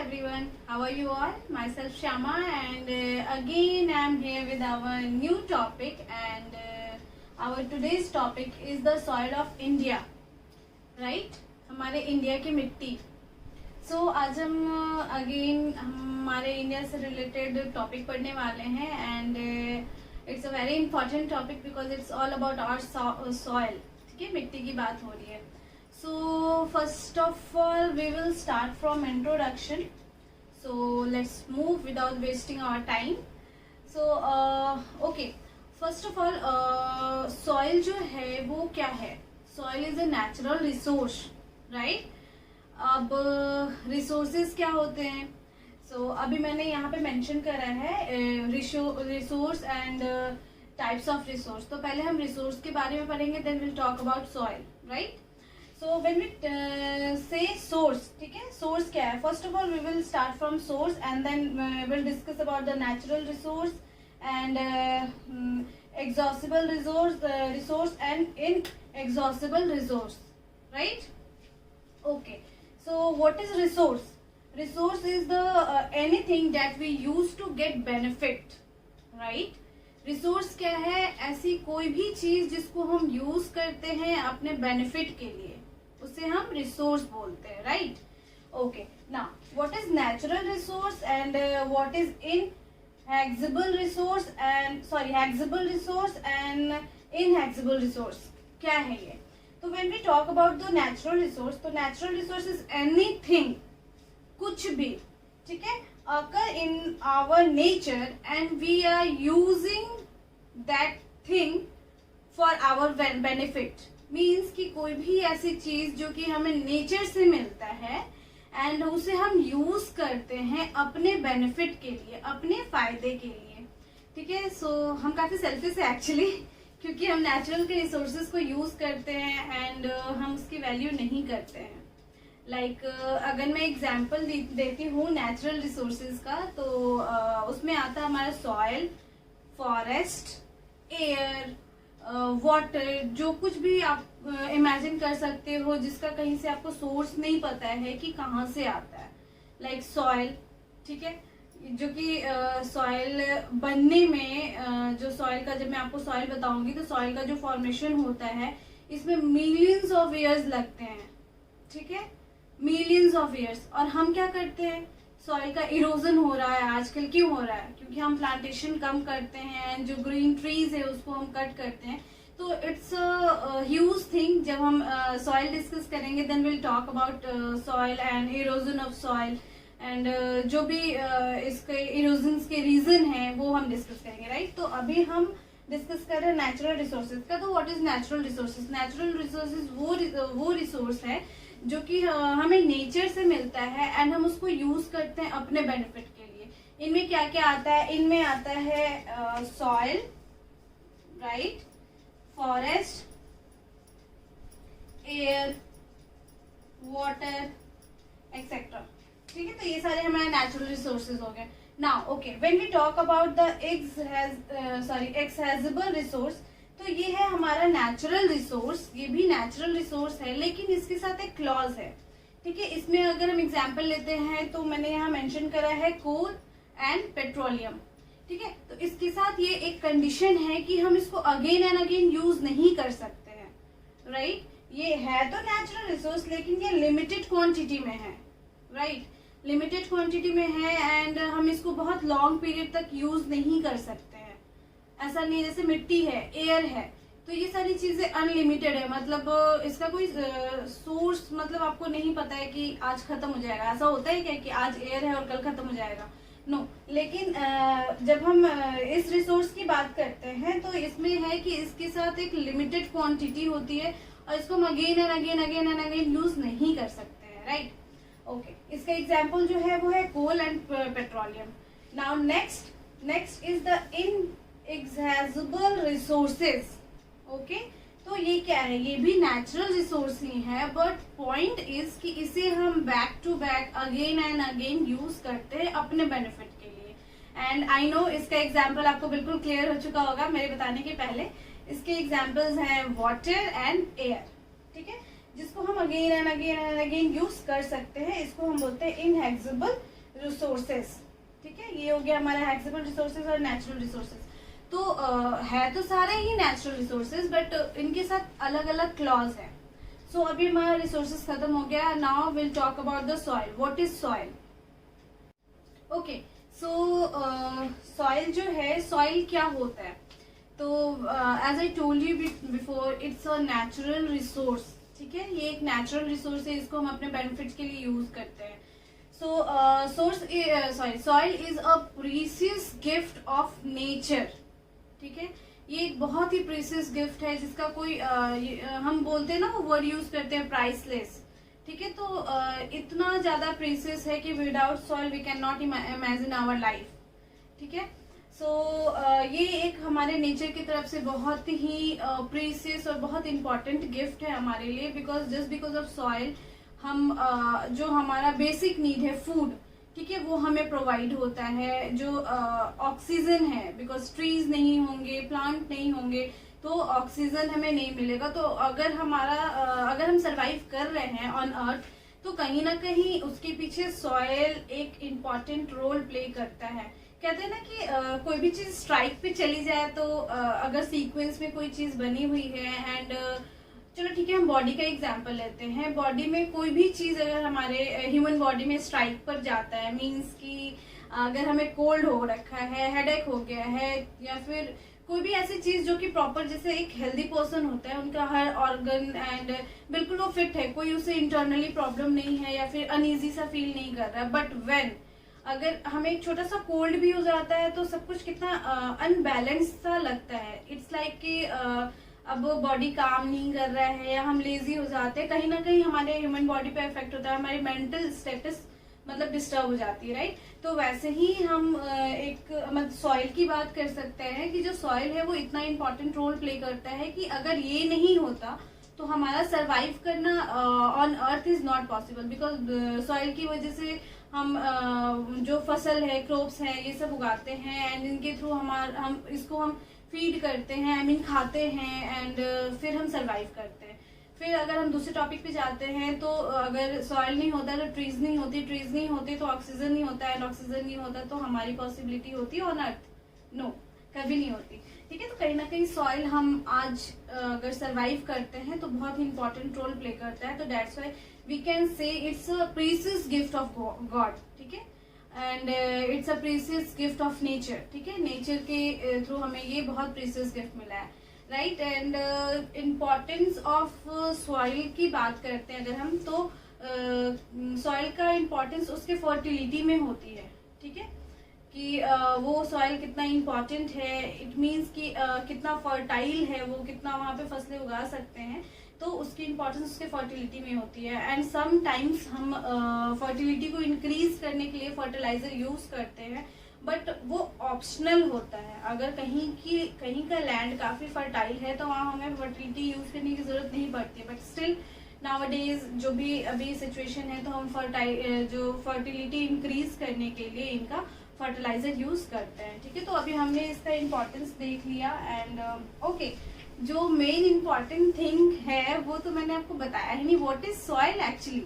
everyone, how are you all? Myself Shama and again I am here with our new topic and our today's topic is the soil of India, right? हमारे India की मिट्टी. So आज हम again हमारे India से related topic पढ़ने वाले हैं and it's a very important topic because it's all about our soil. ठीक है, मिट्टी की बात हो रही है. So first of all we will start from introduction. So let's move without wasting our time. So okay, first of all soil जो है वो क्या है? Soil is a natural resource, right? अब resources क्या होते हैं? So अभी मैंने यहाँ पे mention करा है resource and types of resource. तो पहले हम resource के बारे में पढ़ेंगे, then we'll talk about soil, right? So when we say source, ठीक है, source क्या है? First of all we will start from source and then we'll discuss about the natural resource and exhaustible resource and inexhaustible resource, right? Okay, so what is resource? Resource is the anything that we use to get benefit, right? Resource क्या है? ऐसी कोई भी चीज जिसको हम use करते हैं अपने बेनिफिट के लिए, उसे हम रिसोर्स बोलते हैं, right? Okay, now what is natural resource and what is inexhaustible resource and exhaustible resource and inexhaustible resource. क्या है ये? तो when we talk about the natural resource, तो नेचुरल रिसोर्स इज एनीथिंग, कुछ भी, ठीक है, occur in our nature and we are using that thing for our benefit. Means कि कोई भी ऐसी चीज जो कि हमें नेचर से मिलता है एंड उसे हम यूज करते हैं अपने बेनिफिट के लिए, अपने फायदे के लिए, ठीक है. सो हम काफी सेल्फिश है एक्चुअली, क्योंकि हम नेचुरल के रिसोर्सेज को यूज करते हैं एंड हम उसकी वैल्यू नहीं करते हैं. लाइक अगर मैं एग्जाम्पल देती हूँ नेचुरल रिसोर्सेज का, तो उसमें आता है हमारा सॉइल, फॉरेस्ट, एयर, वाटर, जो कुछ भी आप इमेजिन कर सकते हो जिसका कहीं से आपको सोर्स नहीं पता है कि कहाँ से आता है. लाइक सॉइल, ठीक है, जो कि सॉइल बनने में जो सॉइल का, जब मैं आपको सॉइल बताऊंगी तो सॉइल का जो फॉर्मेशन होता है इसमें मिलियंस ऑफ ईयर्स लगते हैं, ठीक है, मिलियंस ऑफ ईयर्स. और हम क्या करते हैं? सॉइल का इरोजन हो रहा है आजकल. क्यों हो रहा है? क्योंकि हम प्लांटेशन कम करते हैं, जो ग्रीन ट्रीज है उसको हम कट करते हैं. तो इट्स अ ह्यूज थिंग. जब हम सॉइल डिस्कस करेंगे then will talk about soil and erosion of soil and जो भी इसके इरोजन के रीजन है वो हम डिस्कस करेंगे, राइट? तो अभी हम डिस्कस कर रहे हैं नेचुरल रिसोर्सेज का. तो what is natural resources? Natural resources वो रिसोर्स है जो कि हमें नेचर से मिलता है एंड हम उसको यूज करते हैं अपने बेनिफिट के लिए. इनमें क्या क्या आता है? इनमें आता है soil, right, forest, air, water, etcetera, ठीक है. तो ये सारे हमारे नेचुरल रिसोर्सेज हो गए. Now okay, when we talk about the exhaustible resource, तो ये है हमारा नेचुरल रिसोर्स. ये भी नेचुरल रिसोर्स है लेकिन इसके साथ एक क्लॉज है, ठीक है. इसमें अगर हम एग्जांपल लेते हैं तो मैंने यहाँ मेंशन करा है कोल एंड पेट्रोलियम, ठीक है. तो इसके साथ ये एक कंडीशन है कि हम इसको अगेन एंड अगेन यूज नहीं कर सकते हैं, राइट? ये है तो नेचुरल रिसोर्स लेकिन ये लिमिटेड क्वांटिटी में है, राइट? लिमिटेड क्वांटिटी में है एंड हम इसको बहुत लॉन्ग पीरियड तक यूज नहीं कर सकते हैं. ऐसा नहीं, जैसे मिट्टी है, एयर है, तो ये सारी चीजें अनलिमिटेड है. मतलब इसका कोई सोर्स, मतलब आपको नहीं पता है कि आज खत्म हो जाएगा. ऐसा होता है क्या कि आज एयर है और कल खत्म हो जाएगा? नो. लेकिन जब हम इस रिसोर्स की बात करते हैं तो इसमें है कि इसके साथ एक लिमिटेड क्वांटिटी होती है और इसको हम अगेन एंड अगेन यूज नहीं कर सकते हैं, राइट? ओके, इसका एग्जाम्पल जो है वो है coal and petroleum. Now next is the inexhaustible resources. Okay, तो ये क्या है? ये भी नेचुरल रिसोर्स ही है बट पॉइंट इज कि इसे हम back to back again and again use करते हैं अपने बेनिफिट के लिए. एंड आई नो इसका एग्जाम्पल आपको बिल्कुल क्लियर हो चुका होगा मेरे बताने के पहले. इसके एग्जाम्पल्स हैं वाटर एंड एयर, जिसको हम अगेन एंड अगेन यूज कर सकते हैं. इसको हम बोलते हैं इनहैक्सेबल रिसोर्सेस, ठीक है। ये हो गया हमारा हेक्सेबल रिसोर्सेज और नेचुरल रिसोर्सेज। तो है तो सारे ही नेचुरल रिसोर्सेज, बट इनके साथ अलग अलग क्लॉज है। सो अभी हमारा रिसोर्सेज खत्म हो गया। Now will talk about the soil. What is soil? Okay, so soil जो है, सॉइल क्या होता है? तो as I told you before, it's a natural resource, ठीक है। ये एक नेचुरल रिसोर्स है, इसको हम अपने बेनिफिट्स के लिए यूज करते हैं। सो soil is a precious gift of nature, ठीक है। ये एक बहुत ही प्रीशियस गिफ्ट है जिसका कोई हम बोलते हैं ना, वो वर्ड यूज करते हैं प्राइसलेस, ठीक है। तो इतना ज्यादा प्रीशियस है कि without soil we can not imagine our life, ठीक है। सो ये एक हमारे नेचर की तरफ से बहुत ही प्रीशियस और बहुत इंपॉर्टेंट गिफ्ट है हमारे लिए, जस्ट बिकॉज ऑफ सॉइल हम जो हमारा बेसिक नीड है फूड, ठीक है, वो हमें प्रोवाइड होता है। जो ऑक्सीजन है, बिकॉज ट्रीज नहीं होंगे, प्लांट नहीं होंगे, तो ऑक्सीजन हमें नहीं मिलेगा। तो अगर हम सरवाइव कर रहे हैं ऑन अर्थ, तो कहीं ना कहीं उसके पीछे सॉइल एक इम्पॉर्टेंट रोल प्ले करता है। कहते हैं ना कि कोई भी चीज स्ट्राइक पे चली जाए, तो अगर सीक्वेंस में कोई चीज बनी हुई है एंड चलो ठीक है, हम बॉडी का एग्जांपल लेते हैं। बॉडी में कोई भी चीज अगर हमारे ह्यूमन बॉडी में स्ट्राइक पर जाता है, मींस कि अगर हमें कोल्ड हो रखा है, हेडेक हो गया है, या फिर कोई भी ऐसी चीज जो कि प्रॉपर, जैसे एक हेल्दी पर्सन होता है, उनका हर ऑर्गन एंड बिल्कुल वो फिट है, कोई उसे इंटरनली प्रॉब्लम नहीं है या फिर अनईजी सा फील नहीं कर रहा है, बट व्हेन अगर हमें एक छोटा सा कोल्ड भी हो जाता है, तो सब कुछ कितना अनबैलेंस सा लगता है। इट्स लाइक कि अब बॉडी काम नहीं कर रहा है या हम लेजी हो जाते हैं, कहीं ना कहीं हमारे ह्यूमन बॉडी पे इफेक्ट होता है, हमारी मेंटल स्टेटस मतलब डिस्टर्ब हो जाती है, राइट। तो वैसे ही हम एक मतलब सॉइल की बात कर सकते हैं कि जो सॉइल है वो इतना इम्पोर्टेंट रोल प्ले करता है कि अगर ये नहीं होता तो हमारा सरवाइव करना on earth is not possible, because soil की वजह से हम जो फसल है, क्रॉप्स है, ये सब उगाते हैं एंड इनके थ्रू हम इसको फीड करते हैं, आई मीन खाते हैं, एंड फिर हम सरवाइव करते हैं। फिर अगर हम दूसरे टॉपिक पे जाते हैं, तो अगर सॉइल नहीं होता तो ट्रीज नहीं होती, ट्रीज नहीं होती तो ऑक्सीजन नहीं होता, एंड ऑक्सीजन नहीं होता तो हमारी पॉसिबिलिटी होती है ऑन अर्थ? नो, कभी नहीं होती, ठीक है। तो कहीं ना कहीं सॉइल हम आज अगर सरवाइव करते हैं तो बहुत ही इंपॉर्टेंट रोल प्ले करता है। तो that's why we can say it's a precious gift of God, ठीक है, and it's a precious gift of nature, ठीक है। नेचर के थ्रू हमें ये बहुत प्रीशियस गिफ्ट मिला है, right. And importance of soil की बात करते हैं अगर हम, तो सॉइल का इम्पोर्टेंस उसके फर्टिलिटी में होती है, ठीक है, कि वो सॉइल कितना इम्पोर्टेंट है। इट मीन्स कि कितना फर्टाइल है वो, कितना वहाँ पे फसलें उगा सकते हैं, तो उसकी इम्पोर्टेंस उसके फर्टिलिटी में होती है। एंड सम टाइम्स हम फर्टिलिटी को इंक्रीज करने के लिए फर्टिलाइजर यूज करते हैं, बट वो ऑप्शनल होता है। अगर कहीं का लैंड काफी फर्टाइल है तो वहाँ हमें फर्टिलिटी यूज करने की जरूरत नहीं पड़ती है, बट स्टिल नाउअडेज जो भी अभी सिचुएशन है, तो हम जो फर्टिलिटी इंक्रीज करने के लिए इनका फर्टिलाइजर यूज करते हैं, ठीक है। तो अभी हमने इसका इम्पोर्टेंस देख लिया, एंड ओके, जो मेन इम्पोर्टेंट थिंग है वो तो मैंने आपको बताया ही नहीं। व्हाट इज सॉइल एक्चुअली,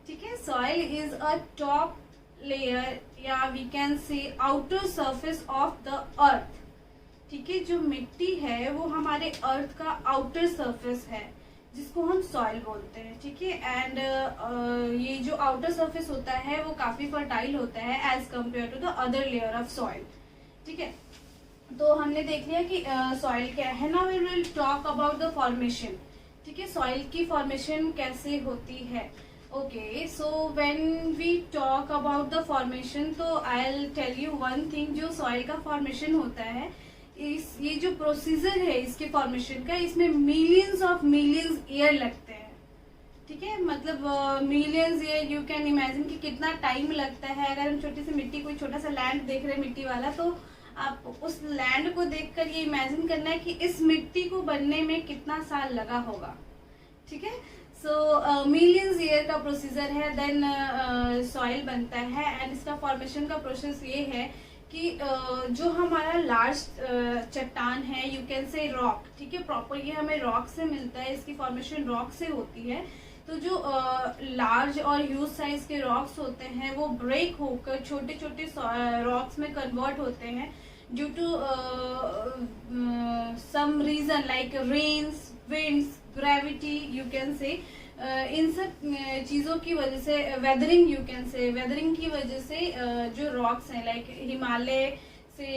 ठीक है। Soil is a top layer, या we can say outer surface of the earth, ठीक है। जो मिट्टी है वो हमारे अर्थ का आउटर सरफेस है, जिसको हम सॉइल बोलते हैं, ठीक है। एंड ये जो आउटर सरफेस होता है वो काफी फर्टाइल होता है as compare to the other layer of soil, ठीक है। तो हमने देख लिया कि सॉइल क्या है। Now we will talk about the formation, ठीक है, सॉइल की फॉर्मेशन कैसे होती है। Okay, so when we talk about the formation, तो I will tell you one thing. जो सॉइल का फॉर्मेशन होता है, ये जो प्रोसीजर है इसके फॉर्मेशन का, इसमें मिलियंस ऑफ मिलियंस ईयर लगते हैं, ठीक है। मतलब millions year, you can imagine कि कितना टाइम लगता है। अगर हम छोटी सी मिट्टी, कोई छोटा सा लैंड देख रहे हैं मिट्टी वाला, तो आप उस लैंड को देखकर ये इमेजिन करना है कि इस मिट्टी को बनने में कितना साल लगा होगा, ठीक है। सो मिलियंस ईयर का प्रोसीजर है, देन सॉइल बनता है। एंड इसका फॉर्मेशन का प्रोसेस ये है कि जो हमारा लार्ज चट्टान है, यू कैन से रॉक, ठीक है, प्रॉपर ये हमें रॉक से मिलता है, इसकी फॉर्मेशन रॉक से होती है। तो जो लार्ज और ह्यूज साइज के रॉक्स होते हैं वो ब्रेक होकर छोटे छोटे रॉक्स में कन्वर्ट होते हैं due to some reason like rains, winds, gravity, you can say इन सब चीज़ों की वजह से, weathering, you can say weathering की वजह से जो रॉक्स हैं लाइक हिमालय से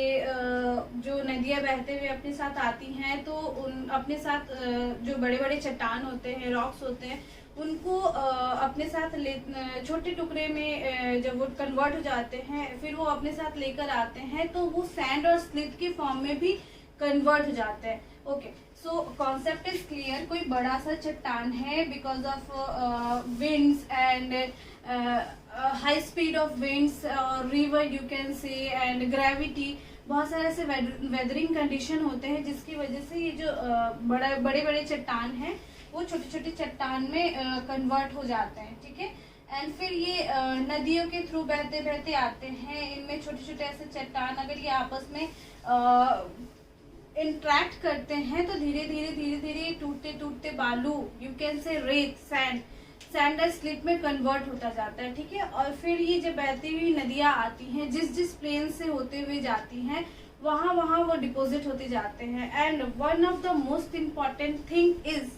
जो नदियाँ बहते हुए अपने साथ आती हैं, तो उन अपने साथ जो बड़े बड़े चट्टान होते हैं, रॉक्स होते हैं, उनको अपने साथ छोटे टुकड़े में जब वो कन्वर्ट हो जाते हैं, फिर वो अपने साथ लेकर आते हैं, तो वो सैंड और स्लिट के फॉर्म में भी कन्वर्ट हो जाते हैं. Okay, so concept is clear. कोई बड़ा सा चट्टान है, because of winds and high speed of winds और river, you can say, and gravity, बहुत सारे ऐसे वेदरिंग कंडीशन होते हैं जिसकी वजह से ये जो बड़े बड़े चट्टान हैं वो छोटे छोटे चट्टान में कन्वर्ट हो जाते हैं. ठीक है, एंड फिर ये नदियों के थ्रू बहते बहते आते हैं. इनमें छोटे छोटे ऐसे चट्टान अगर ये आपस में इंट्रैक्ट करते हैं तो धीरे धीरे टूटते टूटते बालू, यू कैन से रेत, सैंड और स्लिट में कन्वर्ट होता जाता है. ठीक है, और फिर ये जब बहती हुई नदियां आती हैं, जिस प्लेन से होते हुए जाती हैं, वहां वो डिपॉजिट होते जाते हैं. And one of the most important thing is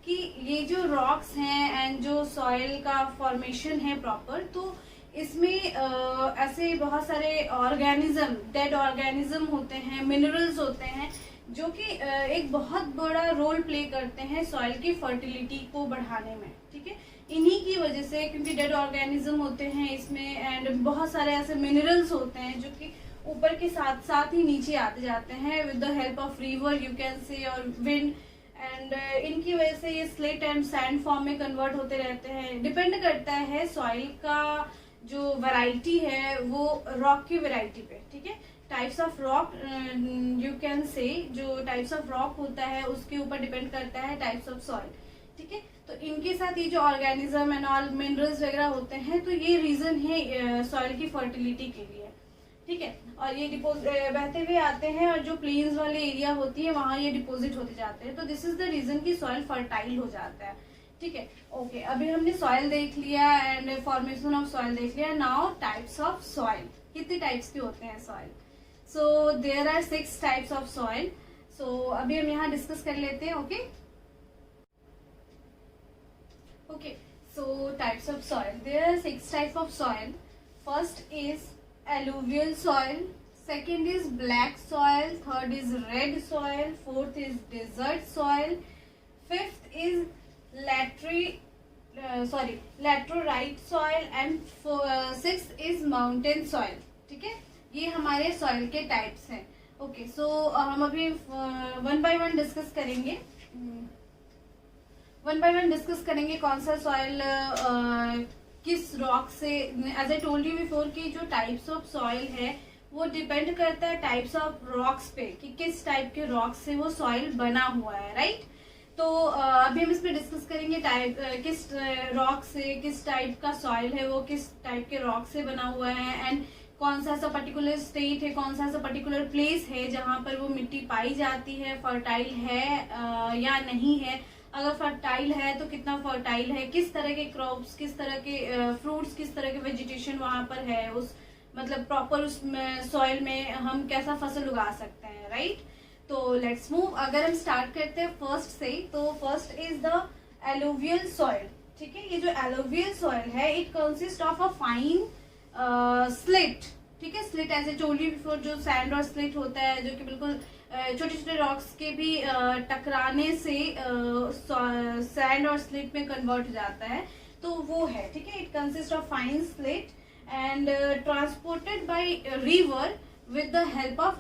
कि ये जो रॉक्स हैं एंड जो सॉइल का फॉर्मेशन है प्रॉपर, तो इसमें ऐसे बहुत सारे ऑर्गेनिज्म, डेड ऑर्गेनिज्म होते हैं, मिनरल्स होते हैं, जो कि एक बहुत बड़ा रोल प्ले करते हैं सॉइल की फर्टिलिटी को बढ़ाने में. ठीक है, इन्हीं की वजह से, क्योंकि डेड ऑर्गेनिज्म होते हैं इसमें एंड बहुत सारे ऐसे मिनरल्स होते हैं जो कि ऊपर के साथ साथ ही नीचे आते जाते हैं with the help of river, you can से, और विंड, एंड इनकी वजह से ये स्लेट एंड सैंड फॉर्म में कन्वर्ट होते रहते हैं. डिपेंड करता है सॉइल का जो वैरायटी है वो रॉक की वैरायटी पे. ठीक है, types of rock, you can से, जो टाइप्स ऑफ रॉक होता है उसके ऊपर डिपेंड करता है टाइप्स ऑफ सॉइल. ठीक है, तो इनके साथ ये जो ऑर्गेनिज्म एंड ऑल मिनरल्स वगैरह होते हैं, तो ये रीजन है सॉइल की फर्टिलिटी के लिए. ठीक है, और ये बहते हुए आते हैं और जो प्लेन्स वाले एरिया होती है वहां ये डिपोजिट होते जाते हैं. तो दिस इज द रीजन कि सॉइल फर्टाइल हो जाता है. ठीक है, ओके, अभी हमने सॉइल देख लिया एंड फॉर्मेशन ऑफ सॉइल देख लिया. Now types of soil. कितने टाइप्स के होते हैं soil? So there are 6 types of soil. So अभी हम यहाँ डिस्कस कर लेते हैं. Okay, okay, so types of soil. There are 6 types of soil. First is alluvial soil, second is black soil, third is red soil, fourth is desert soil, fifth is laterite soil, and sixth is mountain soil. ठीक है, ये हमारे soil के types हैं. Okay, सो हम अभी one by one discuss करेंगे. कौन सा सॉइल किस रॉक से. As I told you before कि जो टाइप्स ऑफ सॉइल है वो डिपेंड करता है टाइप्स ऑफ रॉक्स पे, कि किस टाइप के रॉक से वो सॉइल बना हुआ है. राइट, तो अभी हम इस पे डिस्कस करेंगे किस रॉक से, किस टाइप का सॉइल है वो, किस टाइप के रॉक से बना हुआ है, एंड कौन सा ऐसा पर्टिकुलर स्टेट है, कौन सा ऐसा पर्टिकुलर प्लेस है जहाँ पर वो मिट्टी पाई जाती है, फर्टाइल है या नहीं है. अगर फर्टाइल है तो कितना फर्टाइल है, किस तरह के क्रॉप्स, किस तरह के फ्रूट्स, किस तरह के वेजिटेशन वहां पर है, उस मतलब प्रॉपर उस सॉइल में हम कैसा फसल उगा सकते हैं. राइट, तो लेट्स मूव. अगर हम स्टार्ट करते हैं फर्स्ट से, तो first is the alluvial soil. ठीक है, ये जो एलुवियल सॉइल है it consist of a fine slit. ठीक है, slit as I told you before, जो सैंड और स्लिट होता है, जो कि बिल्कुल छोटे छोटे रॉक्स के भी टकराने से सैंड और स्लिट में कन्वर्ट हो जाता है, तो वो है. ठीक है, it consist of fine slit and transported by river with the help of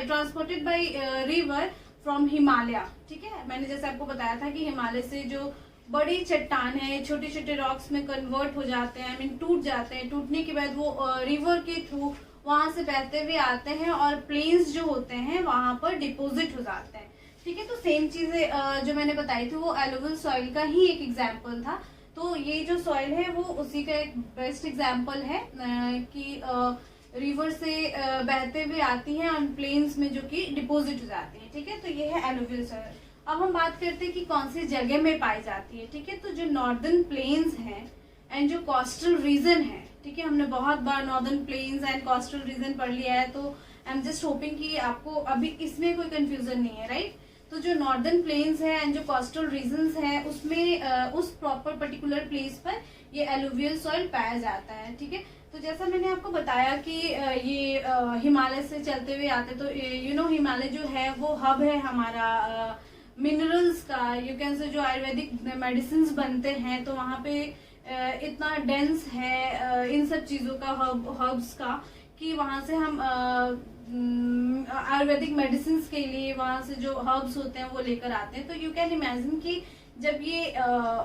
transported by river from Himalaya. ठीक है, मैंने जैसे आपको बताया था कि हिमालय से जो बड़ी चट्टान है छोटे छोटे रॉक्स में कन्वर्ट हो जाते हैं, आई मीन टूट जाते हैं. टूटने के बाद वो रिवर के थ्रू वहां से बहते हुए आते हैं और प्लेन्स जो होते हैं वहां पर डिपोजिट हो जाते हैं. ठीक है, तो सेम चीजें जो मैंने बताई थी वो एलुवियल सॉइल का ही एक एग्जाम्पल था. तो ये जो सॉइल है वो उसी का एक बेस्ट एग्जाम्पल है कि रिवर से बहते हुए आती हैं और प्लेन्स में जो कि डिपोजिट हो जाती है. ठीक है, तो ये है एलुवियल सॉइल. अब हम बात करते हैं कि कौन सी जगह में पाई जाती है। ठीक है, तो जो नॉर्दर्न प्लेन्स हैं एंड जो कोस्टल रीजन है, ठीक है, हमने बहुत बार northern plains and coastal region पढ़ लिया है, तो आई एम जस्ट होपिंग कि आपको अभी इसमें कोई कंफ्यूजन नहीं है, राइट। तो जो नॉर्दर्न प्लेन्स है एंड जो कोस्टल रीजन्स है उसमें उस प्रॉपर पर्टिकुलर प्लेस पर ये एलुवियल सॉइल पाया जाता है। ठीक है, तो जैसा मैंने आपको बताया कि ये हिमालय से चलते हुए आते, तो यू नो हिमालय जो है वो हब है हमारा मिनरल्स का, यू कैन से जो आयुर्वेदिक मेडिसिन बनते हैं, तो वहाँ पे इतना डेंस है इन सब चीजों का हर्ब्स का कि वहां से हम आयुर्वेदिक मेडिसिन के लिए वहां से जो हर्ब्स होते हैं वो लेकर आते हैं। तो यू कैन इमेजिन कि जब ये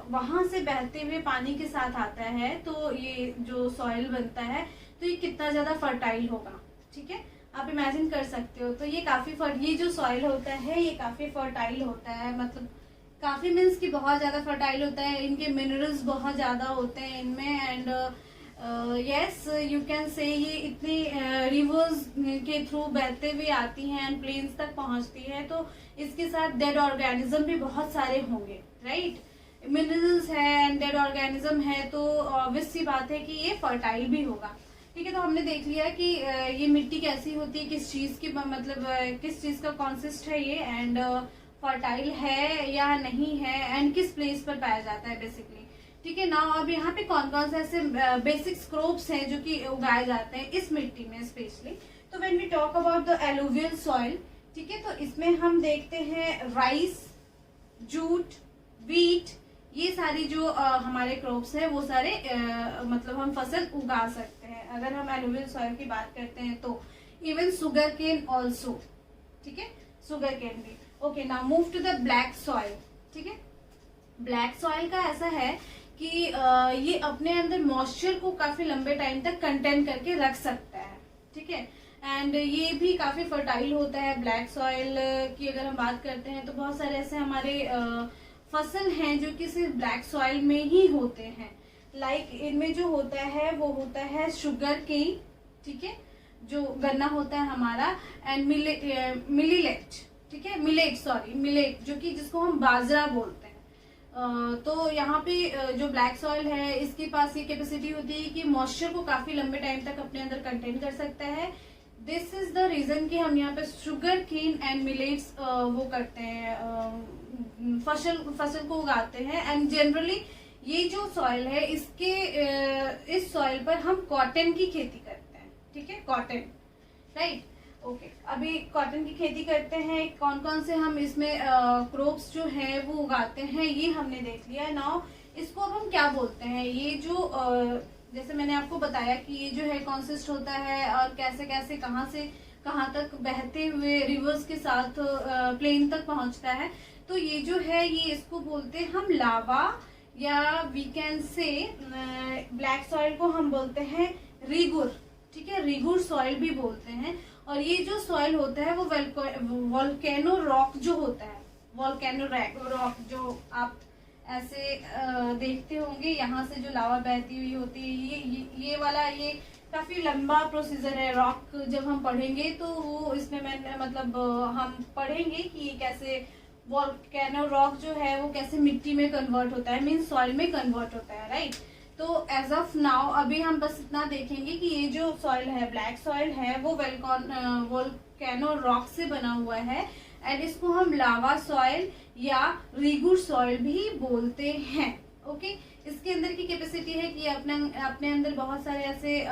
वहां से बहते हुए पानी के साथ आता है तो ये जो सॉइल बनता है तो ये कितना ज्यादा फर्टाइल होगा। ठीक है, आप इमेजिन कर सकते हो। तो ये काफी ये जो सॉइल होता है ये काफी फर्टाइल होता है, मतलब काफी मीन्स कि बहुत ज्यादा फर्टाइल होता है, इनके मिनरल्स बहुत ज्यादा होते हैं इनमें। एंड यस यू कैन से ये इतने रिवर्स के थ्रू बहते हुए आती हैं एंड प्लेन्स तक पहुंचती है, तो इसके साथ डेड ऑर्गेनिज्म भी बहुत सारे होंगे, राइट। मिनरल्स है एंड डेड ऑर्गेनिज्म है, तो ऑब्वियस सी बात है कि ये फर्टाइल भी होगा। ठीक है, तो हमने देख लिया कि ये मिट्टी कैसी होती है, किस चीज की मतलब किस चीज का कॉन्सिस्ट है ये, एंड फर्टाइल है या नहीं है, एंड किस प्लेस पर पाया जाता है बेसिकली। ठीक है, नाउ अब यहाँ पे कौन कौन से ऐसे बेसिक क्रॉप्स हैं जो कि उगाए जाते हैं इस मिट्टी में स्पेशली। तो when we talk about the alluvial soil, ठीक है, तो इसमें हम देखते हैं राइस, जूट, वीट, ये सारी जो हमारे क्रॉप्स हैं वो सारे मतलब हम फसल उगा सकते हैं अगर हम एलुवियल सॉइल की बात करते हैं। तो इवन शुगर केन ऑल्सो, ठीक है, शुगर केन भी। Okay, now move to the black soil. ठीक है, ब्लैक सॉइल का ऐसा है कि ये अपने अंदर मॉइस्चर को काफी लंबे टाइम तक कंटेन करके रख सकता है। ठीक है, एंड ये भी काफी फर्टाइल होता है। ब्लैक सॉइल की अगर हम बात करते हैं तो बहुत सारे ऐसे हमारे फसल हैं जो कि सिर्फ ब्लैक सॉइल में ही होते हैं। लाइक इनमें जो होता है वो होता है शुगर केन, ठीक है, जो गन्ना होता है हमारा, एंड मिलेट, ठीक है, मिलेट जो कि जिसको हम बाजरा बोलते हैं। तो यहाँ पे जो ब्लैक सॉइल है इसके पास ये कैपेसिटी होती है कि मॉइस्चर को काफी लंबे टाइम तक अपने अंदर कंटेन कर सकता है। दिस इज द रीजन कि हम यहाँ पे शुगर केन एंड मिलेट्स वो करते हैं, फसल को उगाते हैं। एंड जनरली ये जो सॉइल है इसके इस सॉइल पर हम कॉटन की खेती करते हैं। ठीक है, कॉटन, राइट। ओके, अभी कॉटन की खेती करते हैं। कौन कौन से हम इसमें क्रॉप्स जो है वो उगाते हैं ये हमने देख लिया है। नाउ इसको अब हम क्या बोलते हैं, ये जो जैसे मैंने आपको बताया कि ये जो है कॉन्सिस्ट होता है और कैसे कैसे कहाँ से कहाँ तक बहते हुए रिवर्स के साथ प्लेन तक पहुंचता है। तो ये जो है ये इसको बोलते हैं हम लावा, या we can say black soil को हम बोलते हैं रिगुर। ठीक है, रिगुर सॉइल भी बोलते हैं। और ये जो सॉइल होता है वो वोल्केनो रॉक जो होता है, वोल्केनो रॉक जो आप ऐसे देखते होंगे, यहाँ से जो लावा बहती हुई होती है, ये वाला ये काफी लंबा प्रोसीजर है। रॉक जब हम पढ़ेंगे तो वो इसमें मैंने मतलब हम पढ़ेंगे कि कैसे वोल्केनो रॉक जो है वो कैसे मिट्टी में कन्वर्ट होता है, मीन सॉइल में कन्वर्ट होता है, राइट। तो एज ऑफ नाउ अभी हम बस इतना देखेंगे कि ये जो सॉइल है, ब्लैक सॉइल है, वो वोल्केनो रॉक से बना हुआ है एंड इसको हम लावा सॉइल या रिगुर सॉइल भी बोलते हैं। ओके, इसके अंदर की कैपेसिटी है कि अपने अंदर बहुत सारे ऐसे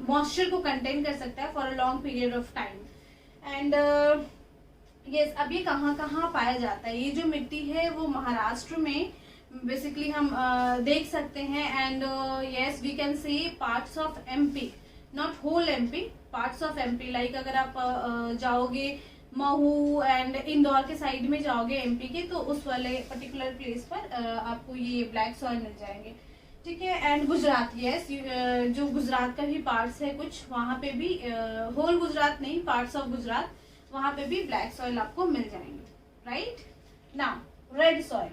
मॉइस्चर को कंटेन कर सकता है for a long period of time. And yes, अब ये कहाँ कहाँ पाया जाता है, ये जो मिट्टी है वो महाराष्ट्र में बेसिकली हम देख सकते हैं। And yes we can see parts of MP, not whole MP, parts of MP. Like अगर आप जाओगे महू एंड इंदौर के साइड में जाओगे एमपी के, तो उस वाले पर्टिकुलर प्लेस पर आपको ये ब्लैक सॉइल मिल जाएंगे। ठीक है, एंड गुजरात, यस, जो गुजरात का भी पार्ट्स है कुछ, वहां पे भी होल गुजरात नहीं, पार्ट्स ऑफ गुजरात, वहां पे भी ब्लैक सॉइल आपको मिल जाएंगे, right. Now red soil,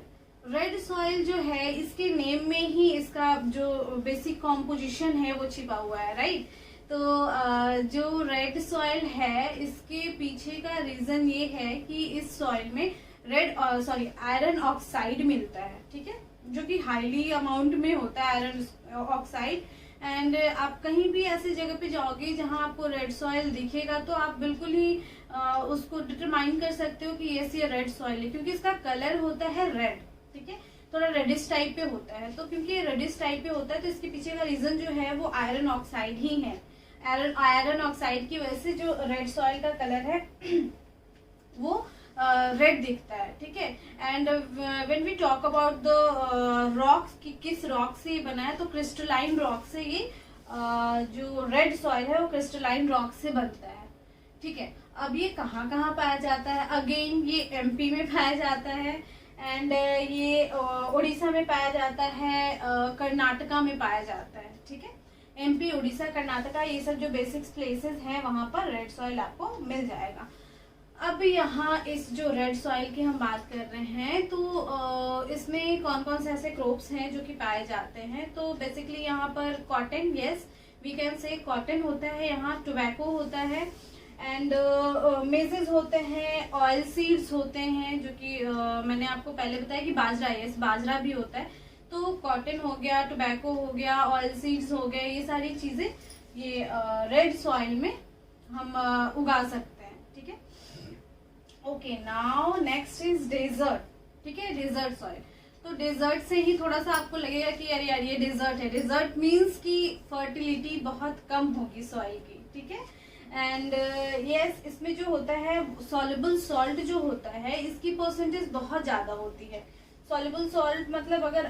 red soil जो है इसके नेम में ही इसका जो बेसिक कॉम्पोजिशन है वो छिपा हुआ है, राइट। तो जो रेड सॉइल है इसके पीछे का रीजन ये है कि इस सॉइल में आयरन ऑक्साइड मिलता है, ठीक है, जो कि हाईली अमाउंट में होता है आयरन ऑक्साइड। एंड आप कहीं भी ऐसी जगह पे जाओगे जहां आपको रेड सॉइल दिखेगा तो आप बिल्कुल ही उसको डिटरमाइन कर सकते हो कि यस ये रेड सॉइल है, क्योंकि इसका कलर होता है रेड, ठीक है, थोड़ा रेडिश टाइप पे होता है। तो क्योंकि ये रेडिश टाइप पे होता है तो इसके पीछे का रीजन जो है वो आयरन ऑक्साइड ही है। आयरन ऑक्साइड की वजह से जो रेड सॉइल का कलर है वो रेड दिखता है, ठीक है। And when we talk about the rocks कि किस रॉक से ये बना है, तो क्रिस्टलाइन रॉक से ये जो रेड सॉइल है वो क्रिस्टलाइन रॉक से बनता है, ठीक है। अब ये कहाँ कहाँ पाया जाता है? अगेन ये एमपी में पाया जाता है, एंड ये उड़ीसा में पाया जाता है, कर्नाटका में पाया जाता है, ठीक है। एमपी, उड़ीसा, कर्नाटका, ये सब जो बेसिक्स प्लेसेस हैं वहां पर रेड सॉइल आपको मिल जाएगा। अब यहाँ इस जो रेड सॉइल की हम बात कर रहे हैं तो इसमें कौन कौन से ऐसे क्रॉप्स हैं जो कि पाए जाते हैं? तो बेसिकली यहाँ पर cotton, yes we can say cotton होता है, यहाँ टोबैको होता है, एंड मेजेस होते हैं, ऑयल सीड्स होते हैं, जो कि मैंने आपको पहले बताया कि बाजरा, यस बाजरा भी होता है। तो कॉटन हो गया, टोबैको हो गया, ऑयल सीड्स हो गए, ये सारी चीजें ये रेड सॉइल में हम उगा सकते हैं, ठीक है। Okay, now next is desert, ठीक है, डेजर्ट सॉइल। तो डेजर्ट से ही थोड़ा सा आपको लगेगा कि अरे यार ये डेजर्ट है। डेजर्ट मीन्स कि फर्टिलिटी बहुत कम होगी सॉइल की, ठीक है। एंड यस इसमें जो होता है सॉल्युबल सॉल्ट जो होता है इसकी परसेंटेज बहुत ज्यादा होती है। सॉल्युबल सॉल्ट मतलब अगर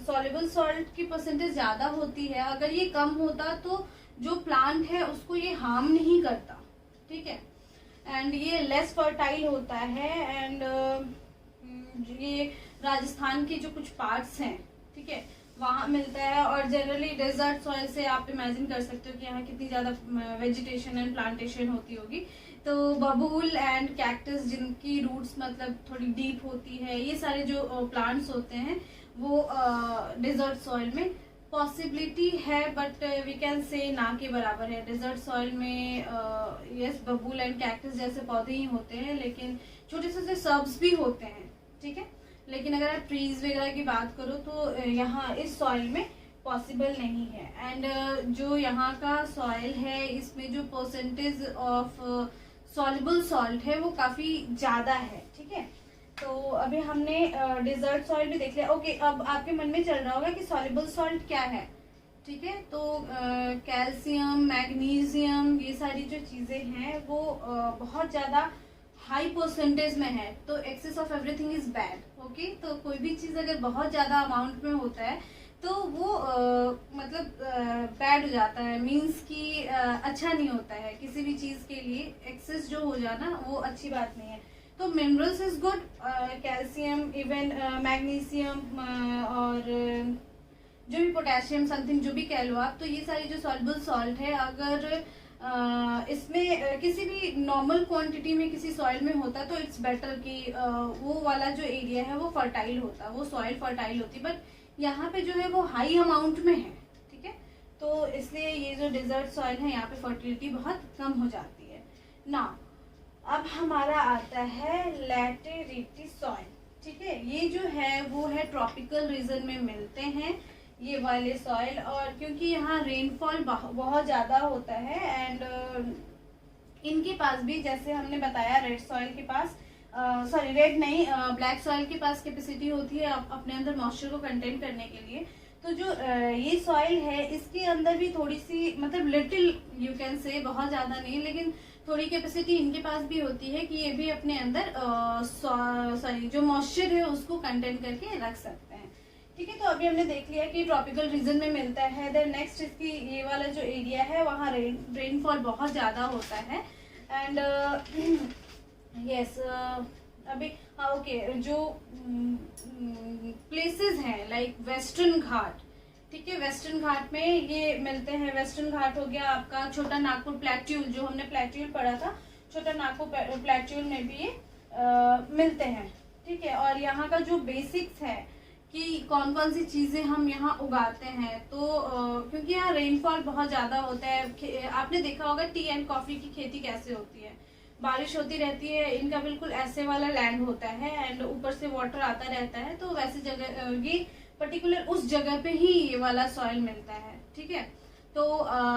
सॉल्युबल सॉल्ट की परसेंटेज ज्यादा होती है, अगर ये कम होता तो जो प्लांट है उसको ये हार्म नहीं करता, ठीक है। एंड ये लेस फर्टाइल होता है। एंड ये राजस्थान के जो कुछ पार्ट्स हैं, ठीक है, वहां मिलता है। और जनरली डेजर्ट सॉइल से आप इमेजिन कर सकते हो कि यहाँ कितनी ज्यादा वेजिटेशन एंड प्लांटेशन होती होगी। तो बबूल एंड कैक्टस जिनकी रूट्स मतलब थोड़ी डीप होती है, ये सारे जो प्लांट्स होते हैं वो डेजर्ट सॉइल में पॉसिबिलिटी है, बट वी कैन से ना के बराबर है। डेजर्ट सॉइल में यस बबूल एंड कैक्टस जैसे पौधे ही होते हैं, लेकिन छोटे छोटे सर्ब्स भी होते हैं, ठीक है। लेकिन अगर आप ट्रीज वगैरह की बात करो तो यहाँ इस सॉइल में पॉसिबल नहीं है। एंड जो यहाँ का सॉइल है इसमें जो परसेंटेज ऑफ सॉल्युबल सॉल्ट है वो काफी ज्यादा है, ठीक है। तो अभी हमने डेजर्ट सॉइल भी देख लिया। ओके, अब आपके मन में चल रहा होगा कि सॉल्युबल सॉल्ट क्या है, ठीक है। तो कैल्शियम, मैग्नीशियम, ये सारी जो चीजें हैं वो बहुत ज्यादा हाई परसेंटेज में है, तो excess of everything is bad, okay. तो कोई भी चीज अगर बहुत ज्यादा अमाउंट में होता है तो वो मतलब बैड हो जाता है, मीन्स कि अच्छा नहीं होता है किसी भी चीज के लिए। एक्सेस जो हो जाना वो अच्छी बात नहीं है। तो minerals is good, calcium, even magnesium और जो भी पोटेशियम समथिंग जो भी कह लो आप, तो ये सारी जो सॉल्युबल सॉल्ट है अगर इसमें किसी भी नॉर्मल क्वांटिटी में किसी सॉइल में होता तो इट्स बेटर कि वो वाला जो एरिया है वो फर्टाइल होता, वो सॉइल फर्टाइल होती। बट यहाँ पे जो है वो हाई अमाउंट में है, ठीक है। तो इसलिए ये जो डेजर्ट सॉइल है यहाँ पे फर्टिलिटी बहुत कम हो जाती है ना। अब हमारा आता है लैटेरिटी सॉइल, ठीक है। ये जो है वो है ट्रॉपिकल रीजन में मिलते हैं ये वाले सॉइल, और क्योंकि यहाँ रेनफॉल बहुत ज्यादा होता है एंड इनके पास भी जैसे हमने बताया रेड सॉइल के पास सॉरी रेड नहीं ब्लैक सॉइल के पास कैपेसिटी होती है अपने अंदर मॉइस्चर को कंटेन करने के लिए। तो जो ये सॉइल है इसके अंदर भी थोड़ी सी मतलब लिटिल यू कैन से, बहुत ज्यादा नहीं लेकिन थोड़ी कैपेसिटी इनके पास भी होती है कि ये भी अपने अंदर सॉरी जो मॉइस्चर है उसको कंटेन करके रख सकते हैं, ठीक है। तो अभी हमने देख लिया कि ट्रॉपिकल रीजन में मिलता है। देन नेक्स्ट इसकी ये वाला जो एरिया है वहाँ रेनफॉल बहुत ज्यादा होता है। एंड यस अभी हाँ ओके, जो प्लेसेस हैं लाइक वेस्टर्न घाट, ठीक है, वेस्टर्न घाट में ये मिलते हैं। वेस्टर्न घाट हो गया आपका छोटा नागपुर प्लेट्यूल, जो हमने प्लेट्यूल पढ़ा था, छोटा नागपुर प्लेट्यूल में भी ये मिलते हैं, ठीक है। और यहाँ का जो बेसिक्स है कि कौन कौन सी चीजें हम यहाँ उगाते हैं, तो क्योंकि यहाँ रेनफॉल बहुत ज्यादा होता है। आपने देखा होगा टी एंड कॉफी की खेती कैसे होती है, बारिश होती रहती है, इनका बिल्कुल ऐसे वाला लैंड होता है एंड ऊपर से वाटर आता रहता है, तो वैसे जगह ये पर्टिकुलर उस जगह पे ही ये वाला सॉइल मिलता है। ठीक है, तो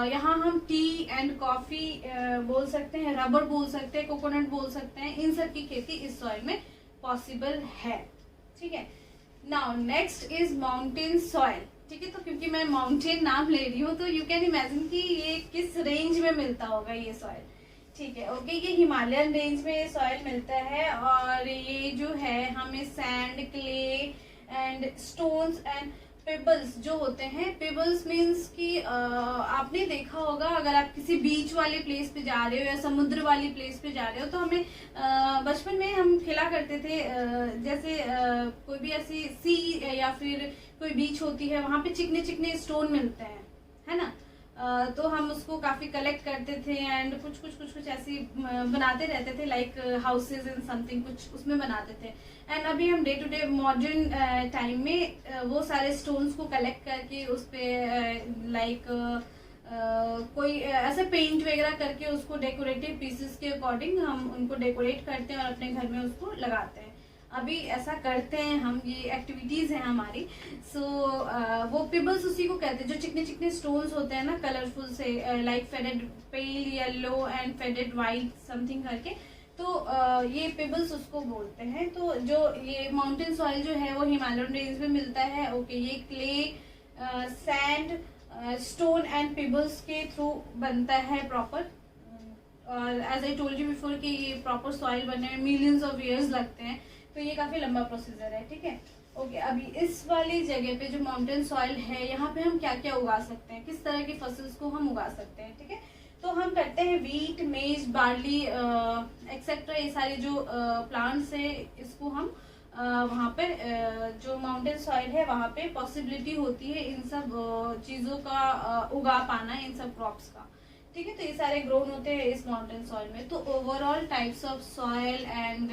यहाँ हम टी एंड कॉफी बोल सकते हैं, रबर बोल सकते हैं, कोकोनट बोल सकते हैं, इन सब की खेती इस सॉइल में पॉसिबल है। ठीक है, now next is mountain soil. ठीक है, तो क्योंकि मैं माउंटेन नाम ले रही हूँ तो यू कैन इमेजिन कि ये किस रेंज में मिलता होगा ये सॉइल। ठीक है, ओके, ये हिमालयन रेंज में ये सॉइल मिलता है और ये जो है हमें sand, clay and stones and pebbles जो होते हैं, पेबल्स मीन्स कि आपने देखा होगा अगर आप किसी बीच वाले प्लेस पे जा रहे हो या समुद्र वाली प्लेस पे जा रहे हो तो हमें बचपन में हम खेला करते थे, जैसे कोई भी ऐसी सी या फिर कोई बीच होती है, वहां पे चिकने चिकने स्टोन मिलते हैं, है ना। तो हम उसको काफी कलेक्ट करते थे एंड कुछ ऐसी बनाते रहते थे, लाइक हाउसेज एंड समथिंग कुछ उसमें बनाते थे। एंड अभी हम day to day modern time में वो सारे स्टोन्स को कलेक्ट करके उस पे लाइक कोई ऐसा पेंट वगैरह करके उसको डेकोरेटिव पीसेस के अकॉर्डिंग हम उनको डेकोरेट करते हैं और अपने घर में उसको लगाते हैं। अभी ऐसा करते हैं हम, ये एक्टिविटीज हैं हमारी। सो वो पिबल्स उसी को कहते हैं जो चिकने चिकने स्टोन्स होते हैं ना, कलरफुल से, like faded pale yellow and faded white something करके, तो ये पिबल्स उसको बोलते हैं। तो जो ये माउंटेन सॉइल जो है वो हिमालयन रेंज में मिलता है। ओके, ये clay, sand, stone and pebbles के थ्रू बनता है प्रॉपर। और as I told you before कि ये प्रॉपर सॉइल बनने में मिलियंस ऑफ ईयर्स लगते हैं, तो ये काफी लंबा प्रोसीजर है। ठीक है, ओके, अभी इस वाली जगह पे जो माउंटेन सॉइल है, यहाँ पे हम क्या क्या उगा सकते हैं, किस तरह की फसल्स को हम उगा सकते हैं। ठीक है, तो हम करते हैं वीट, मेज, बार्ली एक्सेट्रा, ये सारे जो प्लांट्स है, इसको हम वहाँ पे जो माउंटेन सॉइल है वहाँ पे पॉसिबिलिटी होती है इन सब चीजों का उगा पाना, इन सब क्रॉप्स का। ठीक है, तो ये सारे ग्रोन होते हैं इस माउंटेन सॉइल में। तो overall types of soil and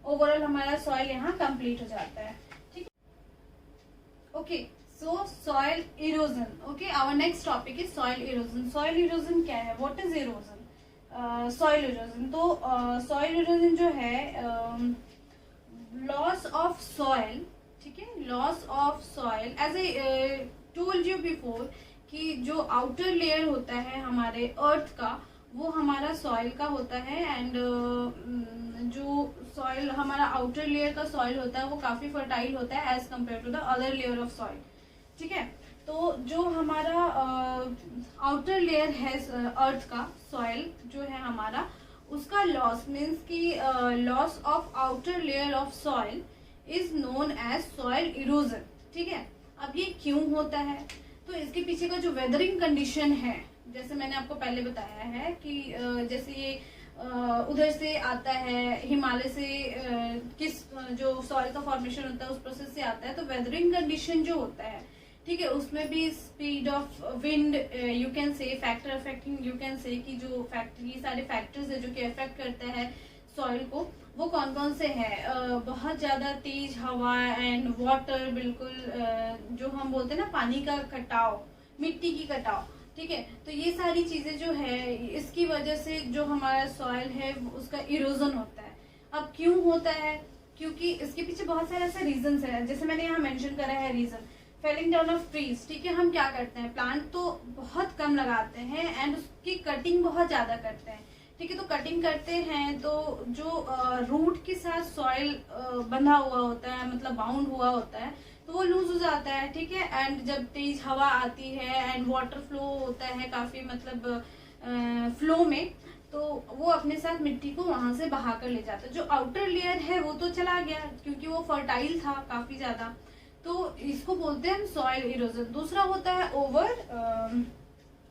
overall हमारा सॉइल यहाँ कंप्लीट हो जाता है। ठीक है, okay, so soil erosion. Okay, our next topic is soil erosion. Soil erosion क्या है, what is erosion? Soil erosion, तो सॉइल इरोजन जो है लॉस ऑफ सॉइल। ठीक है, loss of soil, as I told you before कि जो outer layer होता है हमारे अर्थ का, वो हमारा सॉइल का होता है। एंड जो सॉइल हमारा आउटर लेयर का सॉइल होता है वो काफी फर्टाइल होता है as compare to the other layer of soil. ठीक है, तो जो हमारा आउटर लेयर है अर्थ का सॉइल जो है हमारा, उसका लॉस मीन्स की loss of outer layer of soil is known as soil erosion. ठीक है, अब ये क्यों होता है, तो इसके पीछे का जो वेदरिंग कंडीशन है, जैसे मैंने आपको पहले बताया है कि जैसे ये उधर से आता है, हिमालय से किस जो सॉइल का फॉर्मेशन होता है उस प्रोसेस से आता है, तो वेदरिंग कंडीशन जो होता है, ठीक है, उसमें भी speed of wind, you can से फैक्टर अफेक्टिंग, यू कैन से कि जो फैक्टर, ये सारे फैक्टर्स है जो कि अफेक्ट करते हैं सॉइल को, वो कौन कौन से हैं? बहुत ज्यादा तेज हवा एंड वाटर, बिल्कुल जो हम बोलते हैं ना पानी का कटाव, मिट्टी की कटाव। ठीक है, तो ये सारी चीजें जो है इसकी वजह से जो हमारा सॉइल है उसका इरोजन होता है। अब क्यों होता है? क्योंकि इसके पीछे बहुत सारे ऐसे रीजंस है, जैसे मैंने यहाँ मेंशन करा है reason, falling down of trees. ठीक है, हम क्या करते हैं, प्लांट तो बहुत कम लगाते हैं एंड उसकी कटिंग बहुत ज्यादा करते हैं। ठीक है, तो कटिंग करते हैं तो जो रूट के साथ सॉइल बंधा हुआ होता है, मतलब बाउंड हुआ होता है, तो वो लूज हो जाता है। ठीक है, एंड जब तेज हवा आती है एंड वाटर फ्लो होता है काफी, मतलब फ्लो में, तो वो अपने साथ मिट्टी को वहां से बहा कर ले जाता है। जो आउटर लेयर है वो तो चला गया क्योंकि वो फर्टाइल था काफी ज्यादा, तो इसको बोलते हैं हम सॉइल इरोजन। दूसरा होता है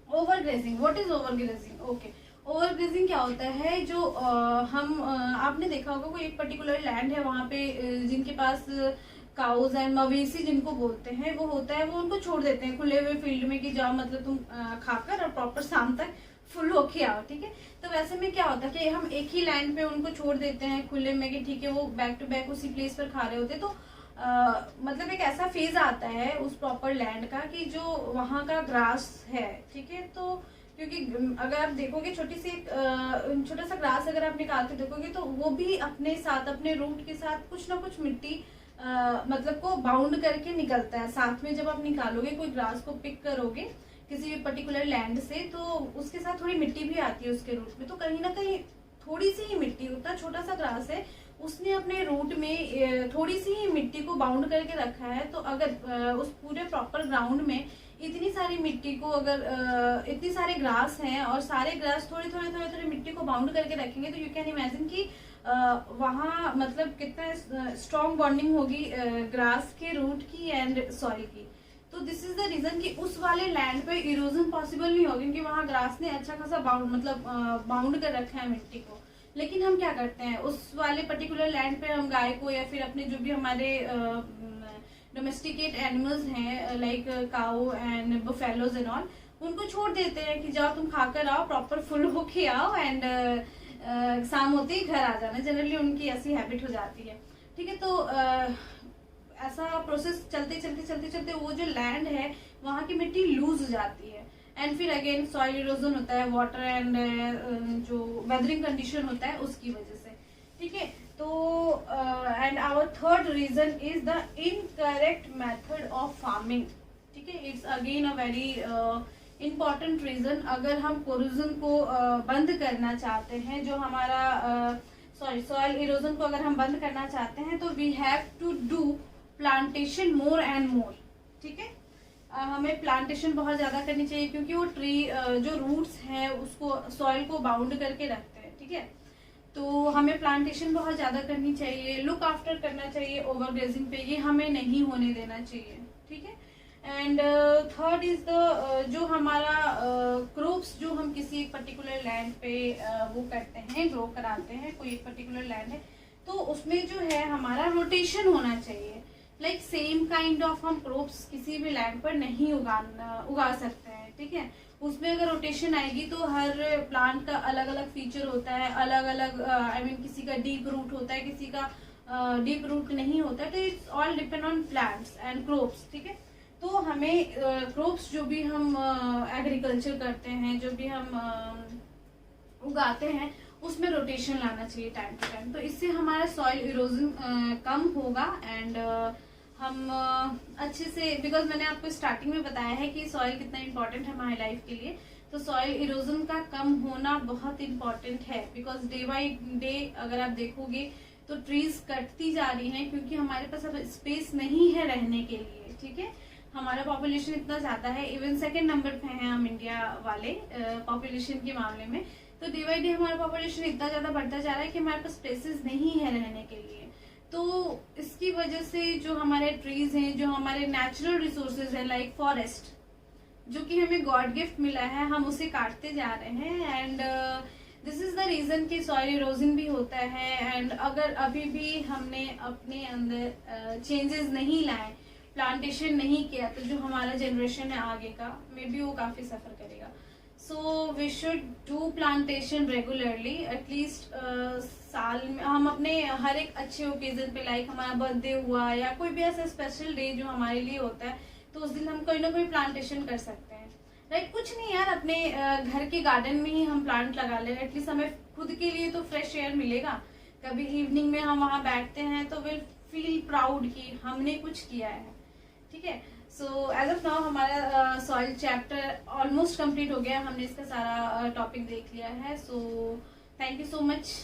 overgrazing. What is overgrazing? Okay, overgrazing क्या होता है, जो आपने देखा होगा कोई एक पर्टिकुलर लैंड है वहां पे जिनके पास काउज एंड मवेशी जिनको बोलते हैं वो होता है, वो उनको छोड़ देते हैं खुले हुए फील्ड में कि जाओ, मतलब तुम खाकर और प्रॉपर शाम तक फुल होके आओ। ठीक है, तो वैसे में क्या होता है कि हम एक ही लैंड पे उनको छोड़ देते हैं खुले में कि ठीक है वो बैक टू बैक उसी प्लेस पर खा रहे होते, तो मतलब एक ऐसा फेज आता है उस प्रॉपर लैंड का कि जो वहां का ग्रास है, ठीक है, तो क्योंकि अगर आप देखोगे छोटा सा ग्रास अगर आप निकाल के देखोगे तो वो भी अपने साथ, अपने रूट के साथ कुछ ना कुछ मिट्टी मतलब को बाउंड करके निकलता है साथ में। जब आप निकालोगे, कोई ग्रास को पिक करोगे किसी भी पर्टिकुलर लैंड से, तो उसके साथ थोड़ी मिट्टी भी आती है उसके रूट में। तो कहीं ना कहीं थोड़ी सी ही मिट्टी, उतना छोटा सा ग्रास है, उसने अपने रूट में थोड़ी सी ही मिट्टी को बाउंड करके रखा है। तो अगर उस पूरे प्रॉपर ग्राउंड में इतनी सारी मिट्टी को, अगर इतने सारे ग्रास हैं और सारे ग्रास थोड़ी मिट्टी को बाउंड करके रखेंगे, तो यू कैन इमेजिन कि वहाँ मतलब कितना स्ट्रॉन्ग बॉन्डिंग होगी ग्रास के रूट की एंड सॉइल की। तो दिस इज द रीजन कि उस वाले लैंड पे इरोजन पॉसिबल नहीं होगा, क्योंकि वहाँ ग्रास ने अच्छा खासा बाउंड कर रखा है मिट्टी को। लेकिन हम क्या करते हैं, उस वाले पर्टिकुलर लैंड पे हम गाय को या फिर अपने जो भी हमारे डोमेस्टिकेट एनिमल्स हैं like cow and buffaloes and all, उनको छोड़ देते हैं कि जाओ तुम खाकर आओ, प्रॉपर फुल होके आओ एंड शाम होते ही घर आ जाना। जनरली उनकी ऐसी हैबिट हो जाती है, ठीक है। तो ऐसा प्रोसेस चलते वो जो लैंड है वहाँ की मिट्टी लूज हो जाती है एंड फिर अगेन सॉइल इरोजन होता है, वाटर एंड जो वेदरिंग कंडीशन होता है उसकी वजह से, ठीक है। तो and our third reason is the incorrect method of farming, ठीक है। It's again a very important reason. अगर हम कोरोजन को बंद करना चाहते हैं, जो हमारा सॉइल इरोजन को अगर हम बंद करना चाहते हैं, तो we have to do plantation more and more, ठीक है। हमें प्लांटेशन बहुत ज्यादा करनी चाहिए, क्योंकि वो ट्री जो रूट्स हैं उसको, सॉइल को बाउंड करके रखते हैं, ठीक है। तो हमें प्लांटेशन बहुत ज्यादा करनी चाहिए, लुक आफ्टर करना चाहिए ओवरग्रेजिंग पे, ये हमें नहीं होने देना चाहिए, ठीक है। एंड थर्ड इज द जो हमारा क्रॉप्स जो हम किसी एक पर्टिकुलर लैंड पे वो करते हैं, ग्रो कराते हैं, कोई एक पर्टिकुलर लैंड है, तो उसमें जो है हमारा रोटेशन होना चाहिए। लाइक सेम काइंड ऑफ हम क्रॉप्स किसी भी लैंड पर नहीं उगा सकते हैं, ठीक है। उसमें अगर रोटेशन आएगी तो हर प्लांट का अलग अलग फीचर होता है, अलग अलग आई मीन किसी का डीप रूट होता है, किसी का डीप रूट नहीं होता है। तो it's all depend on plants and crops, ठीक है। तो हमें क्रॉप्स जो भी हम एग्रीकल्चर करते हैं, जो भी हम उगाते हैं, उसमें रोटेशन लाना चाहिए टाइम टू टाइम। तो इससे हमारा सॉइल इरोजन कम होगा एंड हम अच्छे से, बिकॉज मैंने आपको स्टार्टिंग में बताया है कि सॉइल कितना इम्पोर्टेंट है हमारी लाइफ के लिए। तो सॉइल इरोजन का कम होना बहुत इम्पोर्टेंट है, बिकॉज डे बाई डे अगर आप देखोगे तो ट्रीज कटती जा रही हैं, क्योंकि हमारे पास अब स्पेस नहीं है रहने के लिए, ठीक है। हमारा पॉपुलेशन इतना ज्यादा है, इवन सेकेंड नंबर पे हैं हम इंडिया वाले पॉपुलेशन के मामले में। तो डे बाई डे हमारा पॉपुलेशन इतना ज्यादा बढ़ता जा रहा है कि हमारे पास स्पेसेस नहीं है रहने के लिए। तो इसकी वजह से जो हमारे ट्रीज हैं, जो हमारे नेचुरल रिसोर्सेज है लाइक फॉरेस्ट, जो कि हमें गॉड गिफ्ट मिला है, हम उसे काटते जा रहे हैं and this is the reason कि सॉइल इरोजन भी होता है। एंड अगर अभी भी हमने अपने अंदर चेंजेस नहीं लाए, प्लांटेशन नहीं किया, तो जो हमारा जनरेशन है आगे का, मे बी वो काफी सफर करेगा। So we should do plantation regularly, at least साल में हम अपने हर एक अच्छे ओकेजन पे, लाइक हमारा बर्थडे हुआ या कोई भी ऐसा स्पेशल डे जो हमारे लिए होता है, तो उस दिन हम कोई ना कोई प्लांटेशन कर सकते हैं। राइट, कुछ नहीं यार, अपने घर के गार्डन में ही हम प्लांट लगा ले, एटलीस्ट हमें खुद के लिए तो फ्रेश एयर मिलेगा। कभी इवनिंग में हम वहाँ बैठते हैं तो विल फील प्राउड कि हमने कुछ किया है, ठीक है। सो एज ऑफ नाउ हमारा सॉइल चैप्टर ऑलमोस्ट कंप्लीट हो गया, हमने इसका सारा टॉपिक देख लिया है। So thank you so much.